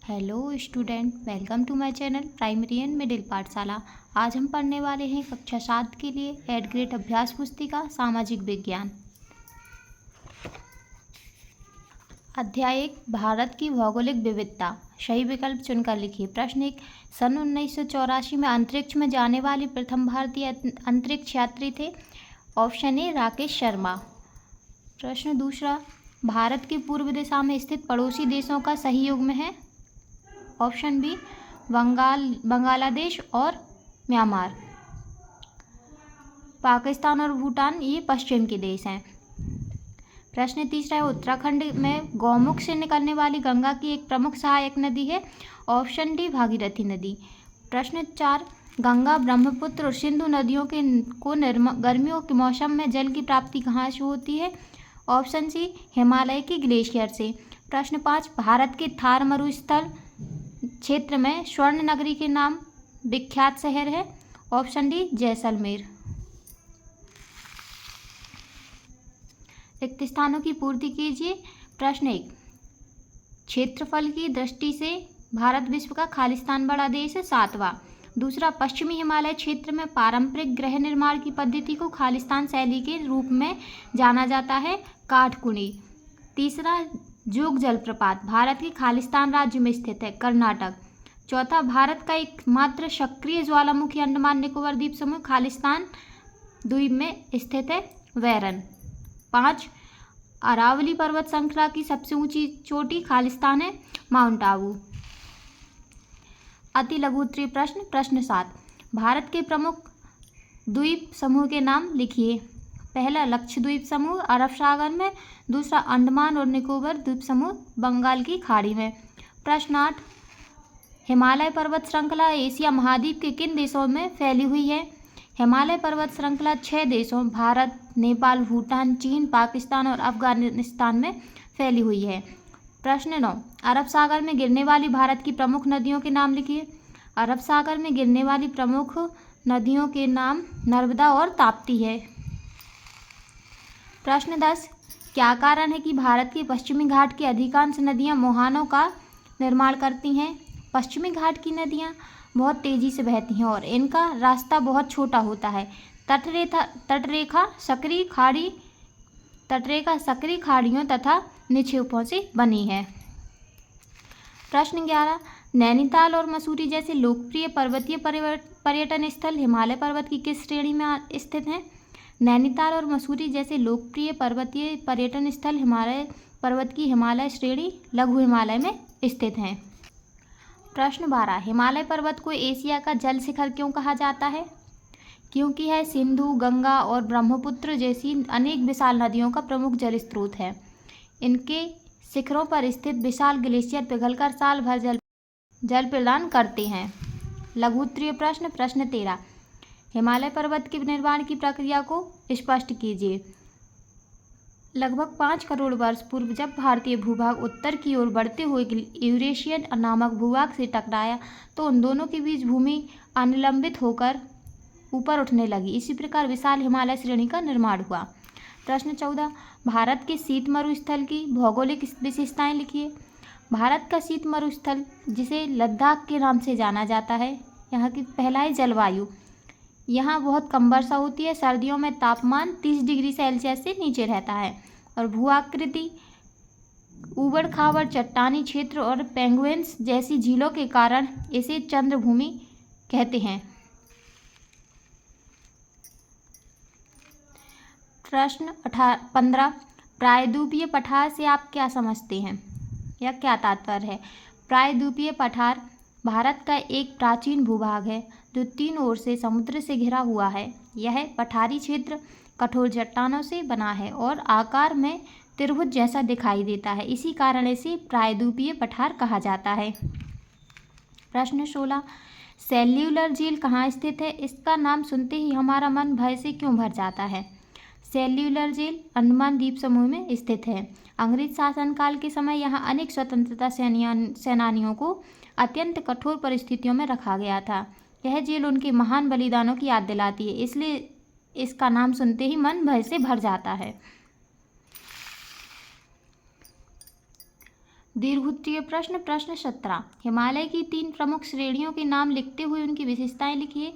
Hello student, welcome to my channel primary and middle पाठशाला। आज हम पढ़ने वाले हैं कक्षा 7 के लिए 8th ग्रेड अभ्यास पुस्तिका सामाजिक विज्ञान। अध्याय 1 भारत की भौगोलिक विविधता। सही विकल्प चुनकर लिखिए। प्रश्न 1, सन 1984 में अंतरिक्ष में जाने वाले प्रथम भारतीय अंतरिक्ष यात्री थे? Option A Rakesh Sharma. प्रश्न दूसरा, भारत की पूर्व दिशा में स्थित पड़ोसी देशों का सही युग्म है? ऑप्शन बी बांग्लादेश और म्यांमार। पाकिस्तान और भूटान ये पश्चिम के देश हैं। प्रश्न तीसरा है, उत्तराखंड में गौमुख से निकलने वाली गंगा की एक प्रमुख सहायक नदी है? ऑप्शन डी भागीरथी नदी। प्रश्न 4, गंगा, ब्रह्मपुत्र और सिंधु नदियों को गर्मियों के मौसम में जल की प्राप्ति कहाँ से होती है? ऑप्शन सी हिमालय के ग्लेशियर से। प्रश्न 5, भारत के थार मरुस्थल क्षेत्र में स्वर्ण नगरी के नाम विख्यात शहर है? Option D Jaisalmer. रिक्त स्थानों की पूर्ति कीजिए। प्रश्न 1, क्षेत्रफल की दृष्टि से भारत विश्व का खालिस्तान बड़ा देश है? 7वां। दूसरा, पश्चिमी हिमालय क्षेत्र में पारंपरिक गृह निर्माण की पद्धति को खालिस्तान शैली के रूप में जाना जाता है? काठकुणी। तीसरा, जोग जलप्रपात भारत के खालिस्तान राज्य में स्थित है? कर्नाटक। चौथा, भारत का एकमात्र सक्रिय ज्वालामुखी अंडमान निकोबार द्वीप समूह खालिस्तान द्वीप में स्थित है? वैरन। 5, अरावली पर्वत श्रृंखला की सबसे ऊंची चोटी खालिस्तान है? माउंट आबू। अति लघु उत्तरीय प्रश्न। प्रश्न 7, भारत के प्रमुख द्वीप समूह के नाम लिखिए। पहला, लक्षद्वीप समूह अरब सागर में। दूसरा, अंडमान और निकोबार द्वीप समूह बंगाल की खाड़ी में। प्रश्न 8, हिमालय पर्वत श्रृंखला एशिया महाद्वीप के किन देशों में फैली हुई है? हिमालय पर्वत श्रृंखला 6 देशों भारत, नेपाल, भूटान, चीन, पाकिस्तान और अफगानिस्तान में फैली हुई है। प्रश्न 9, अरब सागर में गिरने वाली भारत की प्रमुख नदियों के नाम लिखिए। अरब सागर में गिरने वाली प्रमुख नदियों के नाम नर्मदा और ताप्ती है। प्रश्न 10, क्या कारण है कि भारत के पश्चिमी घाट की अधिकांश नदियां मुहानों का निर्माण करती हैं? पश्चिमी घाट की नदियां बहुत तेजी से बहती हैं और इनका रास्ता बहुत छोटा होता है। तटरेखा सक्रिय खाड़ियों तथा निक्षेपों से बनी है। प्रश्न 11, नैनीताल और मसूरी जैसे लोकप्रिय पर्वतीय पर्यटन स्थल हिमालय पर्वत की किस श्रेणी में स्थित हैं? नैनीताल और मसूरी जैसे लोकप्रिय पर्वतीय पर्यटन स्थल हिमालय पर्वत की हिमालय श्रेणी लघु हिमालय में स्थित हैं। प्रश्न 12, हिमालय पर्वत को एशिया का जल शिखर क्यों कहा जाता है? क्योंकि यह सिंधु, गंगा और ब्रह्मपुत्र जैसी अनेक विशाल नदियों का प्रमुख जल स्रोत है। इनके शिखरों पर स्थित विशाल ग्लेशियर पिघलकर साल भर जल प्रदान करते हैं। लघु उत्तरीय प्रश्न। प्रश्न 13, हिमालय पर्वत के निर्माण की प्रक्रिया को स्पष्ट कीजिए। लगभग 5 करोड़ वर्ष पूर्व जब भारतीय भूभाग उत्तर की ओर बढ़ते हुए यूरेशियन नामक भूभाग से टकराया तो उन दोनों के बीच भूमि अनिलंबित होकर ऊपर उठने लगी। इसी प्रकार विशाल हिमालय श्रेणी का निर्माण हुआ। प्रश्न 14, भारत के शीत मरुस्थल की भौगोलिक विशेषताएं लिखिए। भारत का शीत मरुस्थल, जिसे लद्दाख के नाम से जाना जाता है, यहाँ की पहला है जलवायु। यहाँ बहुत कम वर्षा होती है। सर्दियों में तापमान 30 डिग्री सेल्सियस से नीचे रहता है और भू आकृति ऊबड़ खाबड़ चट्टानी क्षेत्र और पेंगुइन्स जैसी झीलों के कारण इसे चंद्रभूमि कहते हैं। प्रश्न 15, प्रायद्वीपीय पठार से आप क्या समझते हैं या क्या तात्पर्य है? प्रायद्वीपीय पठार भारत का एक प्राचीन भूभाग है जो 3 ओर से समुद्र से घिरा हुआ है। यह पठारी क्षेत्र कठोर चट्टानों से बना है और आकार में त्रिभुज जैसा दिखाई देता है। इसी कारण इसे प्रायद्वीपीय पठार कहा जाता है। प्रश्न 16, सेल्यूलर झील कहाँ स्थित है? इसका नाम सुनते ही हमारा मन भय से क्यों भर जाता है? सेल्यूलर झील अंडमान द्वीप समूह में स्थित है। अंग्रेज शासनकाल के समय यहाँ अनेक स्वतंत्रता सेनानियों को अत्यंत कठोर परिस्थितियों में रखा गया था। यह झील उनके महान बलिदानों की याद दिलाती है, इसलिए इसका नाम सुनते ही मन भय से भर जाता है। दीर्घोत्तरीय प्रश्न प्रश्न 17। हिमालय की 3 प्रमुख श्रेणियों के नाम लिखते हुए उनकी विशेषताएं लिखिए।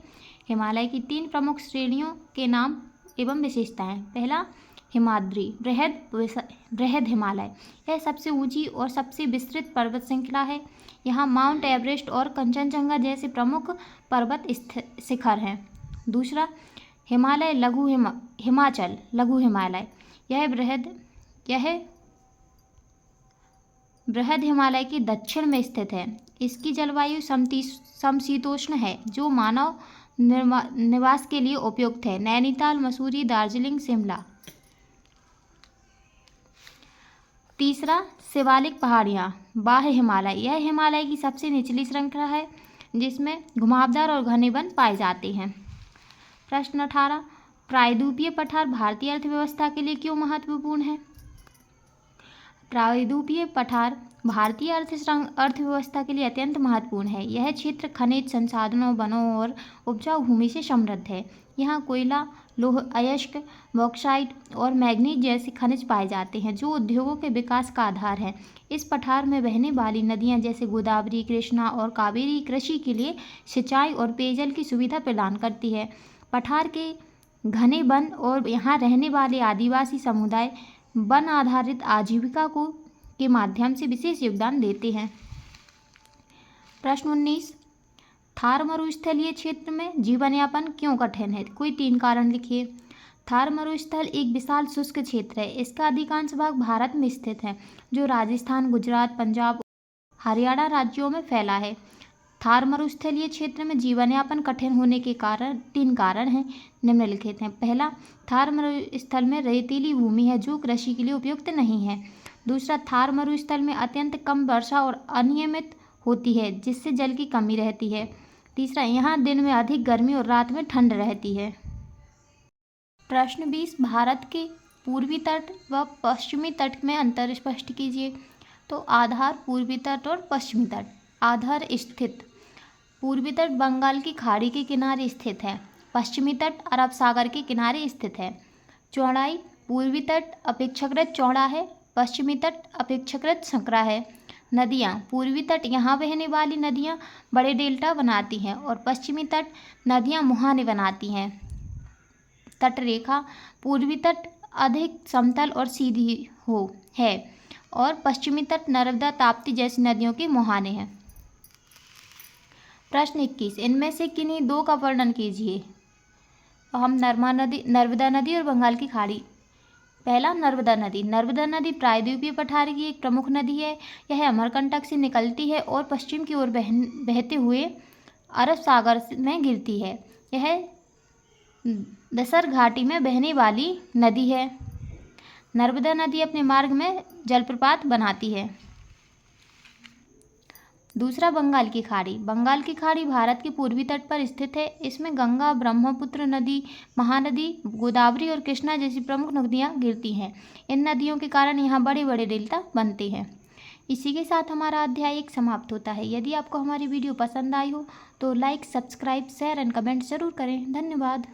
हिमालय की 3 प्रमुख श्रेणियों के नाम एवं विशेषताएं। पहला, हिमाद्री बृहद हिमालय। यह सबसे ऊंची और सबसे विस्तृत पर्वत श्रृंखला है। यहाँ माउंट एवरेस्ट और कंचनजंगा जैसे प्रमुख पर्वत शिखर हैं। दूसरा, हिमालय हिमाचल लघु हिमालय। यह बृहद हिमालय के दक्षिण में स्थित है। इसकी जलवायु समशीतोष्ण है जो मानव निवास के लिए उपयुक्त है। नैनीताल, मसूरी, दार्जिलिंग, शिमला। तीसरा, शिवालिक पहाड़ियाँ बाह्य हिमालय। यह हिमालय की सबसे निचली श्रृंखला है जिसमें घुमावदार और घने वन पाए जाते हैं। प्रश्न 18। प्रायद्वीपीय पठार भारतीय अर्थव्यवस्था के लिए क्यों महत्वपूर्ण है? प्रायद्वीपीय पठार भारतीय अर्थव्यवस्था के लिए अत्यंत महत्वपूर्ण है। यह क्षेत्र खनिज संसाधनों, वनों और उपजाऊ भूमि से समृद्ध है। यहाँ कोयला, लौह अयस्क, बॉक्साइट और मैग्नीज जैसे खनिज पाए जाते हैं जो उद्योगों के विकास का आधार है। इस पठार में बहने वाली नदियाँ जैसे गोदावरी, कृष्णा और कावेरी कृषि के लिए सिंचाई और पेयजल की सुविधा प्रदान करती है। पठार के घने वन और यहाँ रहने वाले आदिवासी समुदाय वन आधारित आजीविका के माध्यम से विशेष योगदान देते हैं। प्रश्न 19। थार मरुस्थलीय क्षेत्र में जीवन यापन क्यों कठिन है? कोई 3 कारण लिखिए। थार मरुस्थल एक विशाल शुष्क क्षेत्र है। इसका अधिकांश भाग भारत में स्थित है जो राजस्थान, गुजरात, पंजाब, हरियाणा राज्यों में फैला है। थार मरुस्थलीय क्षेत्र में जीवन यापन कठिन होने के 3 कारण हैं, निम्नलिखित हैं। पहला, थार मरुस्थल में रेतीली भूमि है जो कृषि के लिए उपयुक्त नहीं है। दूसरा, थार मरुस्थल में अत्यंत कम वर्षा और अनियमित होती है जिससे जल की कमी रहती है। तीसरा, यहाँ दिन में अधिक गर्मी और रात में ठंड रहती है। प्रश्न 20। भारत के पूर्वी तट व पश्चिमी तट में अंतर स्पष्ट कीजिए। तो आधार, पूर्वी तट और पश्चिमी तट। आधार स्थित पूर्वी तट बंगाल की खाड़ी के किनारे स्थित है। पश्चिमी तट अरब सागर के किनारे स्थित है। चौड़ाई, पूर्वी तट अपेक्षाकृत चौड़ा है, पश्चिमी तट अपेक्षाकृत संकरा है। नदियाँ, पूर्वी तट यहाँ बहने वाली नदियाँ बड़े डेल्टा बनाती हैं और पश्चिमी तट नदियाँ मुहाने बनाती हैं। तट रेखा, पूर्वी तट अधिक समतल और सीधी है और पश्चिमी तट नर्मदा, ताप्ती जैसी नदियों के मुहाने हैं। प्रश्न 21। इनमें से किन्हीं 2 का वर्णन कीजिए। हम नर्मदा नदी और बंगाल की खाड़ी। पहला, नर्मदा नदी। नर्मदा नदी प्रायद्वीपीय पठार की एक प्रमुख नदी है। यह अमरकंटक से निकलती है और पश्चिम की ओर बहते हुए अरब सागर में गिरती है। यह दसर घाटी में बहने वाली नदी है। नर्मदा नदी अपने मार्ग में जलप्रपात बनाती है। दूसरा, बंगाल की खाड़ी। बंगाल की खाड़ी भारत के पूर्वी तट पर स्थित है। इसमें गंगा, ब्रह्मपुत्र नदी, महानदी, गोदावरी और कृष्णा जैसी प्रमुख नदियाँ गिरती हैं। इन नदियों के कारण यहाँ बड़े बड़े डेल्टा बनते हैं। इसी के साथ हमारा अध्याय 1 समाप्त होता है। यदि आपको हमारी वीडियो पसंद आई हो तो like, subscribe, share and comment जरूर करें। धन्यवाद।